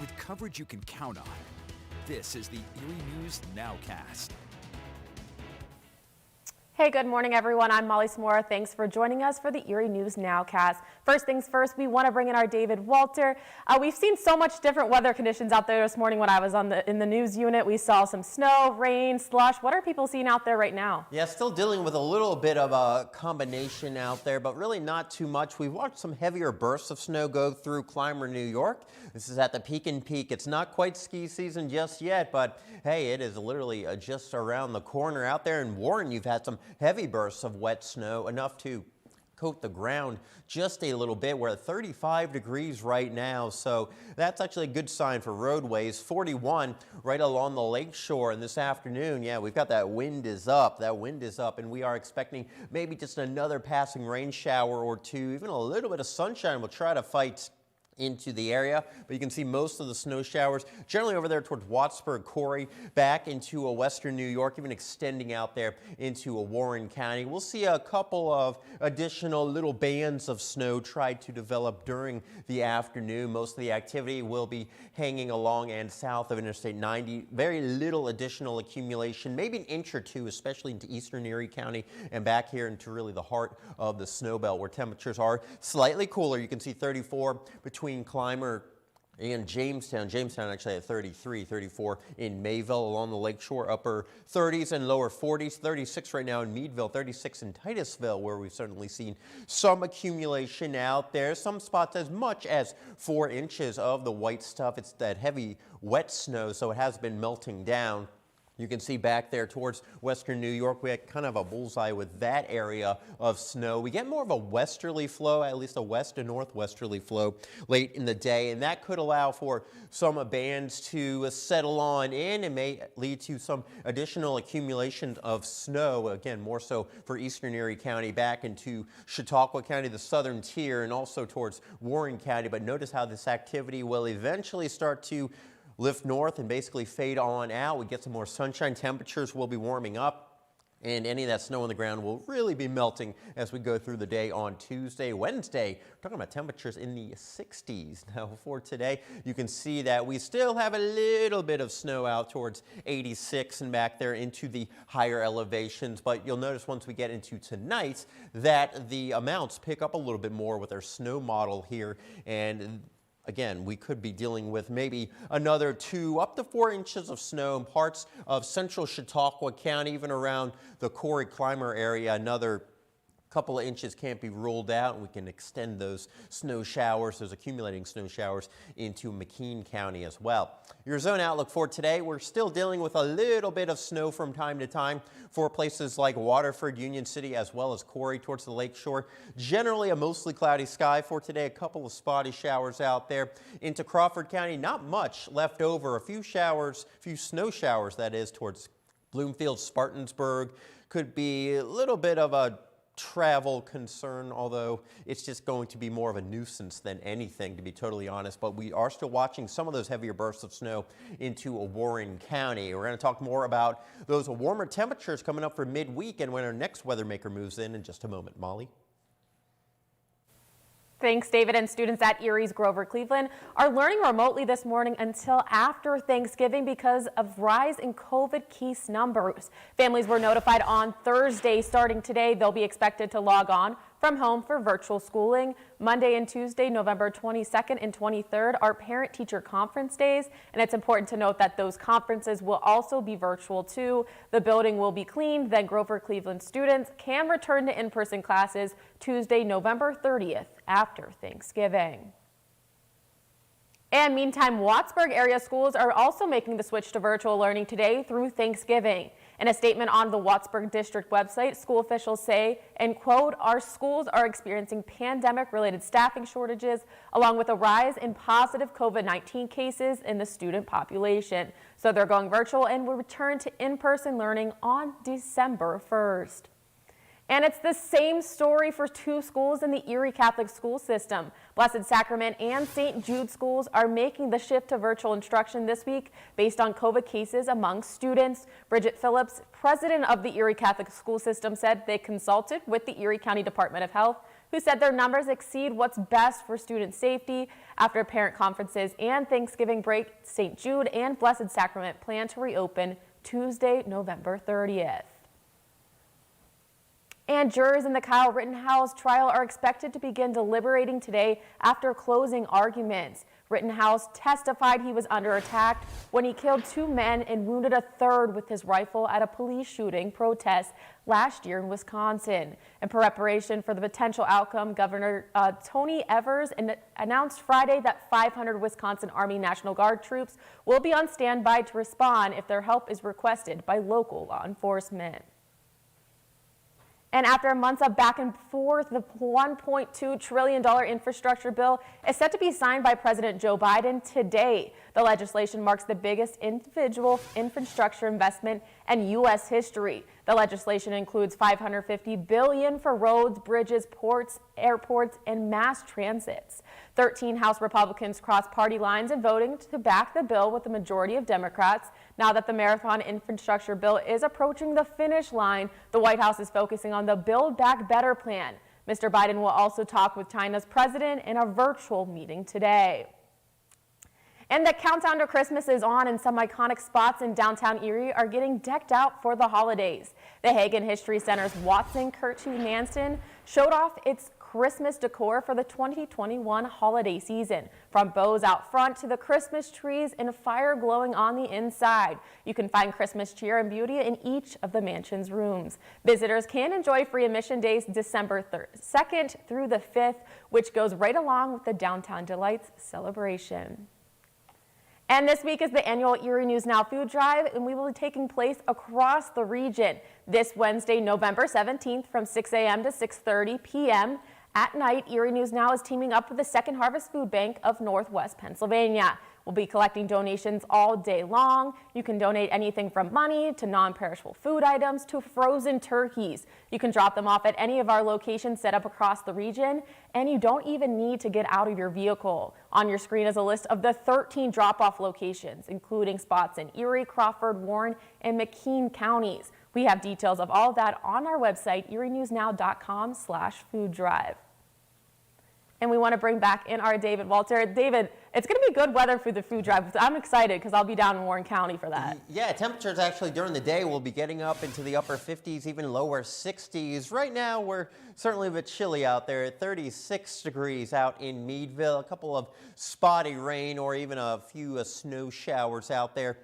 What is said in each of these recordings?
with coverage you can count on. This is the Erie News Nowcast. Hey, good morning, everyone. I'm Molly Samora. Thanks for joining us for the Erie News Nowcast. First things first, we want to bring in our David Walter. We've seen so much different weather conditions out there this morning. When I was in the news unit, we saw some snow, rain, slush. What are people seeing out there right now? Yeah, still dealing with a little bit of a combination out there, but really not too much. We've watched some heavier bursts of snow go through Clymer, New York. This is at the Peak. It's not quite ski season just yet, but hey, it is literally just around the corner. Out there in Warren, you've had some heavy bursts of wet snow, enough to coat the ground just a little bit. We're at 35 degrees right now, so that's actually a good sign for roadways. 41 right along the lake shore, and this afternoon, yeah, we've got that wind is up. That wind is up, and we are expecting maybe just another passing rain shower or two, even a little bit of sunshine. We'll try to fight into the area, but you can see most of the snow showers generally over there towards Wattsburg, Corey, back into a western New York, even extending out there into a Warren County. We'll see a couple of additional little bands of snow try to develop during the afternoon. Most of the activity will be hanging along and south of Interstate 90. Very little additional accumulation, maybe an inch or two, especially into eastern Erie County and back here into really the heart of the snow belt, where temperatures are slightly cooler. You can see 34 between Clymer and Jamestown. Jamestown actually at 33, 34 in Mayville along the lakeshore, upper 30s and lower 40s, 36 right now in Meadville, 36 in Titusville, where we've certainly seen some accumulation out there. Some spots as much as 4 inches of the white stuff. It's that heavy wet snow, so it has been melting down. You can see back there towards western New York, we had kind of a bullseye with that area of snow. We get more of a westerly flow, at least a west to northwesterly flow late in the day, and that could allow for some bands to settle on in and may lead to some additional accumulation of snow, again, more so for eastern Erie County back into Chautauqua County, the southern tier, and also towards Warren County. But notice how this activity will eventually start to lift north and basically fade on out. We get some more sunshine. Temperatures will be warming up, and any of that snow on the ground will really be melting as we go through the day on Tuesday. Wednesday, we're talking about temperatures in the 60s. Now for today, you can see that we still have a little bit of snow out towards 86 and back there into the higher elevations, but you'll notice once we get into tonight that the amounts pick up a little bit more with our snow model here, and again, we could be dealing with maybe another 2 up to 4 inches of snow in parts of central Chautauqua County, even around the Corey Clymer area. Another couple of inches can't be ruled out. We can extend those snow showers, those accumulating snow showers, into McKean County as well. Your zone outlook for today, we're still dealing with a little bit of snow from time to time for places like Waterford, Union City, as well as Corey towards the lake shore. Generally a mostly cloudy sky for today. A couple of spotty showers out there. Into Crawford County, not much left over. A few showers, few snow showers, that is, towards Bloomfield, Spartansburg. Could be a little bit of a travel concern, although it's just going to be more of a nuisance than anything, to be totally honest. But we are still watching some of those heavier bursts of snow into Warren County. We're going to talk more about those warmer temperatures coming up for midweek and when our next weather maker moves in just a moment. Molly? Thanks, David. And students at Erie's Grover Cleveland are learning remotely this morning until after Thanksgiving because of rise in COVID case numbers. Families were notified on Thursday. Starting today, they'll be expected to log on from home for virtual schooling. Monday and Tuesday, November 22nd and 23rd, are parent-teacher conference days, and it's important to note that those conferences will also be virtual too. The building will be cleaned, then Grover Cleveland students can return to in-person classes Tuesday, November 30th after Thanksgiving. And meantime, Wattsburg area schools are also making the switch to virtual learning today through Thanksgiving. In a statement on the Wattsburg District website, school officials say, and quote, "Our schools are experiencing pandemic-related staffing shortages along with a rise in positive COVID-19 cases in the student population. So they're going virtual and will return to in-person learning on December 1st. And it's the same story for 2 schools in the Erie Catholic school system. Blessed Sacrament and St. Jude schools are making the shift to virtual instruction this week based on COVID cases among students. Bridget Phillips, president of the Erie Catholic school system, said they consulted with the Erie County Department of Health who said their numbers exceed what's best for student safety. After parent conferences and Thanksgiving break, St. Jude and Blessed Sacrament plan to reopen Tuesday, November 30th. And jurors in the Kyle Rittenhouse trial are expected to begin deliberating today after closing arguments. Rittenhouse testified he was under attack when he killed 2 men and wounded a third with his rifle at a police shooting protest last year in Wisconsin. In preparation for the potential outcome, Governor Tony Evers announced Friday that 500 Wisconsin Army National Guard troops will be on standby to respond if their help is requested by local law enforcement. And after months of back and forth, the $1.2 trillion infrastructure bill is set to be signed by President Joe Biden today. The legislation marks the biggest individual infrastructure investment in U.S. history. The legislation includes $550 billion for roads, bridges, ports, airports, and mass transits. 13 House Republicans crossed party lines in voting to back the bill with the majority of Democrats. Now that the marathon infrastructure bill is approaching the finish line, the White House is focusing on the Build Back Better plan. Mr. Biden will also talk with China's president in a virtual meeting today. And the countdown to Christmas is on, and some iconic spots in downtown Erie are getting decked out for the holidays. The Hagen History Center's Watson Kirchhoff Mansion showed off its Christmas decor for the 2021 holiday season. From bows out front to the Christmas trees and fire glowing on the inside. You can find Christmas cheer and beauty in each of the mansion's rooms. Visitors can enjoy free admission days December 2nd through the 5th, which goes right along with the Downtown Delights celebration. And this week is the annual Erie News Now food drive, and we will be taking place across the region this Wednesday, November 17th from 6 a.m. to 6:30 p.m. At night, Erie News Now is teaming up with the Second Harvest Food Bank of Northwest Pennsylvania. We'll be collecting donations all day long. You can donate anything from money to non-perishable food items to frozen turkeys. You can drop them off at any of our locations set up across the region, and you don't even need to get out of your vehicle. On your screen is a list of the 13 drop-off locations, including spots in Erie, Crawford, Warren, and McKean counties. We have details of all of that on our website, erienewsnow.com/food drive. And we want to bring back in our David Walter. David, it's going to be good weather for the food drive. I'm excited because I'll be down in Warren County for that. Yeah, temperatures actually during the day will be getting up into the upper 50s, even lower 60s. Right now, we're certainly a bit chilly out there at 36 degrees out in Meadville. A couple of spotty rain or even a few snow showers out there.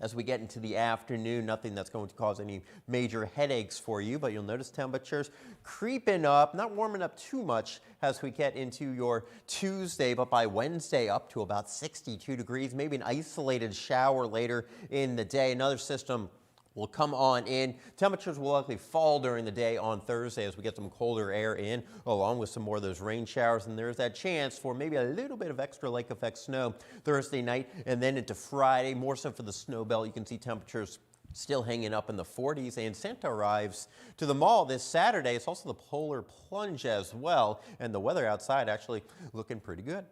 As we get into the afternoon, nothing that's going to cause any major headaches for you, but you'll notice temperatures creeping up, not warming up too much as we get into your Tuesday, but by Wednesday up to about 62 degrees, maybe an isolated shower later in the day. Another system will come on in. Temperatures will likely fall during the day on Thursday as we get some colder air in, along with some more of those rain showers. And there's that chance for maybe a little bit of extra lake effect snow Thursday night and then into Friday. More so for the snow belt. You can see temperatures still hanging up in the 40s. And Santa arrives to the mall this Saturday. It's also the polar plunge as well. And the weather outside actually looking pretty good.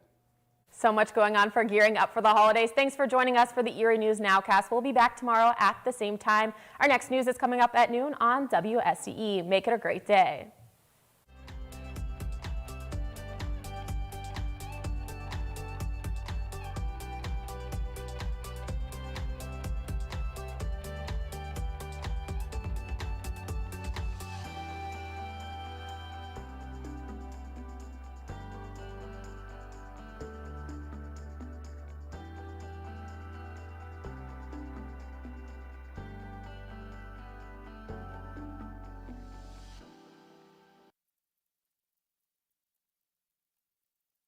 So much going on for gearing up for the holidays. Thanks for joining us for the Erie News Nowcast. We'll be back tomorrow at the same time. Our next news is coming up at noon on WSCE. Make it a great day.